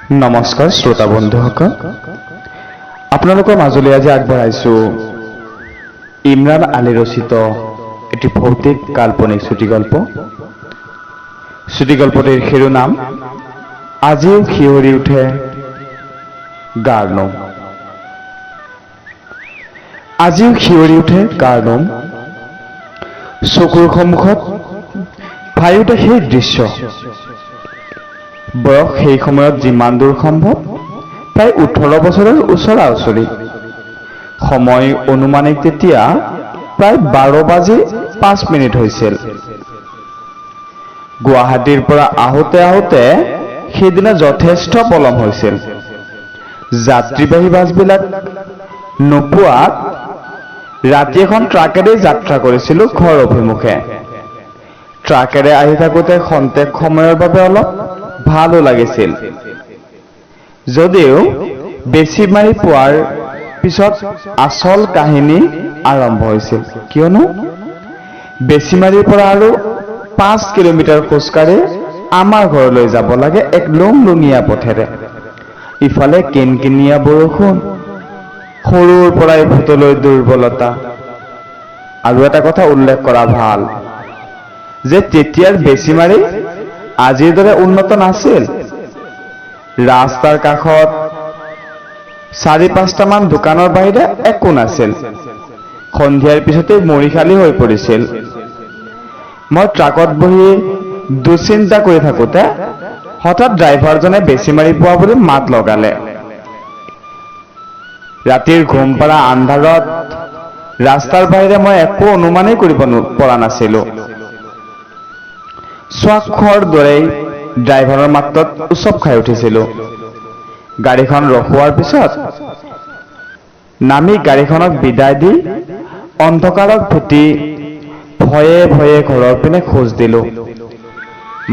নমস্কাৰ শ্ৰোতা বন্ধুসকল, আপোনালোকৰ মাজলৈ আজি আগবঢ়াইছো ইমৰান আলী ৰচিত এটি ভৌতিক কাল্পনিক চুটিগল্প। চুটিগল্পটিৰ শিৰোনাম আজিও শিহৰি উঠে গাৰ নোম। আজিও শিহৰি উঠে গাৰ নোম। চকুৰ সন্মুখত ভাহি উঠে সেই দৃশ্য। বয়স সেই সময়ত যিমান দূৰ সম্ভৱ প্ৰায় 18 বছৰৰ ওচৰা ওচৰি। সময় অনুমানিক তেতিয়া প্ৰায় 12:05 হৈছিল। গুৱাহাটীৰ পৰা আহোঁতে আহোঁতে সেইদিনা যথেষ্ট পলম হৈছিল। যাত্ৰীবাহী বাছবিলাক নোপোৱাত ৰাতি এখন ট্ৰাকেৰে যাত্ৰা কৰিছিলোঁ ঘৰ অভিমুখে। ট্ৰাকেৰে আহি থাকোঁতে খন্তেক সময়ৰ বাবে অলপ ভালো লাগিছিল, যদিও বেছি মাৰি পোৱাৰ পিছত আচল কাহিনী আৰম্ভ হৈছিল। কিয়নো বেছিমাৰীৰ পৰা আৰু 5 কিলোমিটাৰ খোজকাঢ়ি আমাৰ ঘৰলৈ যাব লাগে এক লুংলুঙীয়া পথেৰে। ইফালে কিনকিনীয়া বৰষুণ, সৰুৰ পৰাই ভূতলৈ দুৰ্বলতা। আৰু এটা কথা উল্লেখ কৰা ভাল যে তেতিয়াৰ বেছিমাৰী আজিৰ দৰে উন্নত নাছিল। ৰাস্তাৰ কাষত 4-5টামান দোকানৰ বাহিৰে একো নাছিল। সন্ধিয়াৰ পিছতেই মৰিখালী হৈ পৰিছিল। মই ট্ৰাকত বহি দুশ্চিন্তা কৰি থাকোঁতে হঠাৎ ড্ৰাইভাৰজনে বেছিমাৰি পোৱা বুলি মাত লগালে। ৰাতিৰ ঘুম পাৰা আন্ধাৰত ৰাস্তাৰ বাহিৰে মই একো অনুমানেই কৰিব পৰা নাছিলোঁ। স্বাক্ষৰ দৰেই ড্ৰাইভাৰৰ মাতত উচপ খাই উঠিছিলোঁ। গাড়ীখন ৰখোৱাৰ পিছত নামি গাড়ীখনক বিদায় দি অন্ধকাৰক ভুটি ভয়ে ভয়ে ঘৰৰ পিনে খোজ দিলোঁ।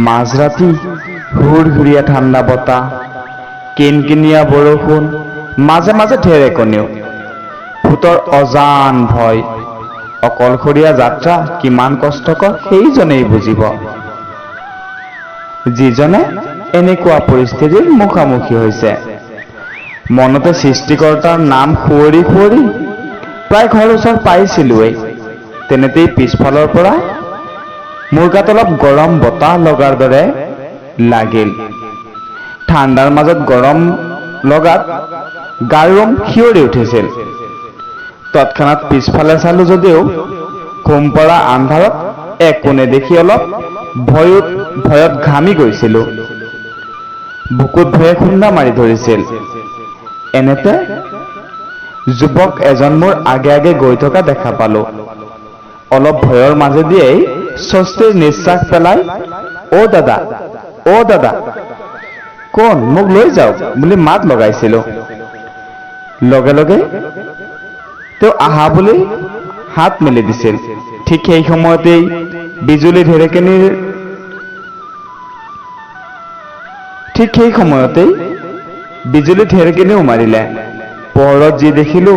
মাজৰাতি হুৰহুৰীয়া ঠাণ্ডা বতাহ, কিনকিনীয়া বৰষুণ, মাজে মাজে ঢেৰেকনিও। ভূতৰ অজান ভয়। অকলশৰীয়া যাত্ৰা কিমান কষ্টকৰ সেইজনেই বুজিব, যিজনে এনেকুৱা পৰিস্থিতিৰ মুখামুখি হৈছে। মনতে সৃষ্টিকৰ্তাৰ নাম সুঁৱৰি সুঁৱৰি প্ৰায় ঘৰ ওচৰ পাইছিলোৱেই। তেনেতেই পিছফালৰ পৰা মোৰ গাত অলপ গৰম বতাহ লগাৰ দৰে লাগিল। ঠাণ্ডাৰ মাজত গৰম লগাত গাৰ নোম শিয়ৰি উঠিছিল। তৎক্ষণাৎ পিছফালে চালো যদিও ঘুম পৰা আন্ধাৰত একো নেদেখি অলপ ভয়ত ঘামি গৈছিলোঁ। বুকুত ভয়ে খুন্দা মাৰি ধৰিছিল। এনেতে যুৱক এজন মোৰ আগে আগে গৈ থকা দেখা পালো। অলপ ভয়ৰ মাজেদিয়েই স্বস্তিৰ নিশ্বাস পেলাই অ' দাদা, অ' দাদা, কোন, মোক লৈ যাওক বুলি মাত লগাইছিলো। লগে লগে তেওঁ আহা বুলি হাত মেলি দিছিল। ঠিক সেই সময়তেই বিজুলী ঢেৰেকনিও মাৰিলে। পোহৰত যি দেখিলো,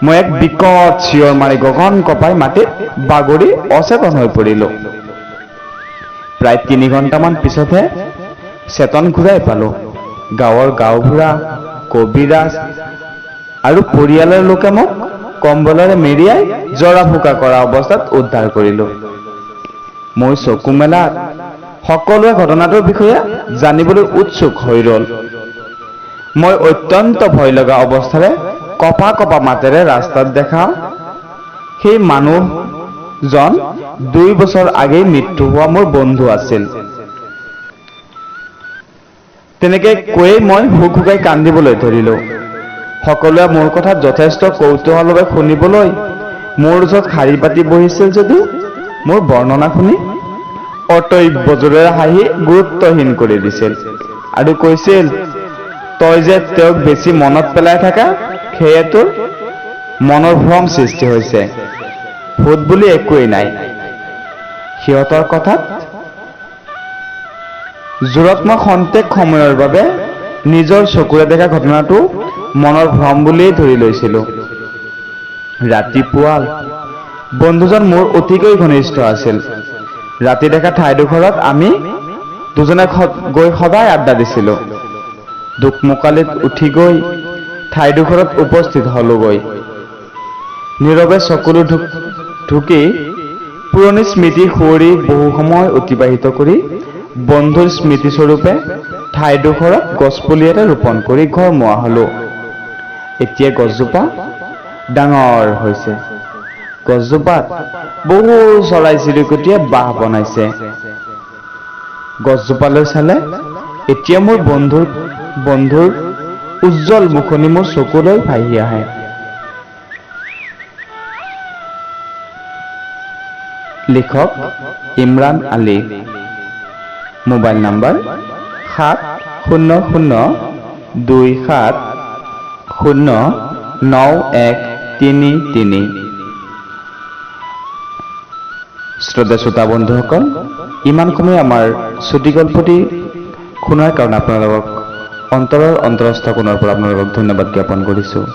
মই এক বিকট চিঞৰ মাৰি গগন কঁপাই মাটিত বাগৰি অচেতন হৈ পৰিলো। প্ৰায় 3 ঘণ্টামান পিছতহে চেতন ঘূৰাই পালো। গাঁৱৰ গাঁওবুঢ়া, কবিৰাজ আৰু পৰিয়ালৰ লোকে মোক কম্বলেৰে মেৰিয়াই জৰা ফুকা কৰা অৱস্থাত উদ্ধাৰ কৰিলো। মই চকু মেলাত সকলোৱে ঘটনাটোৰ বিষয়ে জানিবলৈ উৎসুক হৈ ৰল। মই অত্যন্ত ভয় লগা অৱস্থাৰে কঁপা কঁপা মাতেৰে ৰাস্তাত দেখা সেই মানুহজন 2 বছৰ আগেয়ে মৃত্যু হোৱা মোৰ বন্ধু আছিল। তেনেকে কৈয়ে মই হুক হুকাই কান্দিবলৈ ধৰিলো। সকলোৱে মোৰ কথা যথেষ্ট কৌতূহলভাৱে শুনিবলৈ মোৰ ওচৰত শাৰী পাতি বহিছিল যদিও মোৰ বৰ্ণনা শুনি অতব্যজোৰেৰে হাঁহি গুৰুত্বহীন কৰি দিছিল আৰু কৈছিল, তই যে তেওঁক বেছি মনত পেলাই থাকা, সেয়ে তোৰ মনৰ ভ্ৰম সৃষ্টি হৈছে। ভূত বুলি একোৱেই নাই। সিহঁতৰ কথাত জোৰত মই খন্তেক সময়ৰ বাবে নিজৰ চকুৰে দেখা ঘটনাটো মনৰ ভ্ৰম বুলিয়েই ধৰি লৈছিলো। ৰাতিপুৱা বন্ধুজন মোৰ অতিকৈ ঘনিষ্ঠ আছিল। ৰাতি দেখা ঠাইডোখৰত আমি দুজনে গৈ সদায় আড্ডা দিছিলোঁ। দুকমোকালিত উঠি গৈ ঠাইডোখৰত উপস্থিত হলোগৈ। নীৰৱে চকুলো ঢুকি পুৰণি স্মৃতি সুঁৱৰি বহু সময় অতিবাহিত কৰি বন্ধুৰ স্মৃতিস্বৰূপে ঠাইডোখৰত গছপুলি এটা ৰোপণ কৰি ঘৰ মোৱা হলো। এতিয়া গছজোপা ডাঙৰ হৈছে। গছজোপাত বহু চৰাই চিৰিকটিয়ে বাহ বনাইছে। গছজোপালৈ চালে এতিয়া মোৰ বন্ধুৰ উজ্জ্বল মুখনি মোৰ চকুলৈ ভাহি আহে। লিখক ইমৰান আলী। Mobile number 70027091333। শ্ৰদ্ধা শ্ৰোতা বন্ধুসকল, ইমান সময় আমাৰ চুটি গল্পটি শুনাৰ কাৰণে আপোনালোকক অন্তৰৰ অন্তৰস্থ কোণৰ পৰা আপোনালোকক ধন্যবাদ জ্ঞাপন কৰিছোঁ।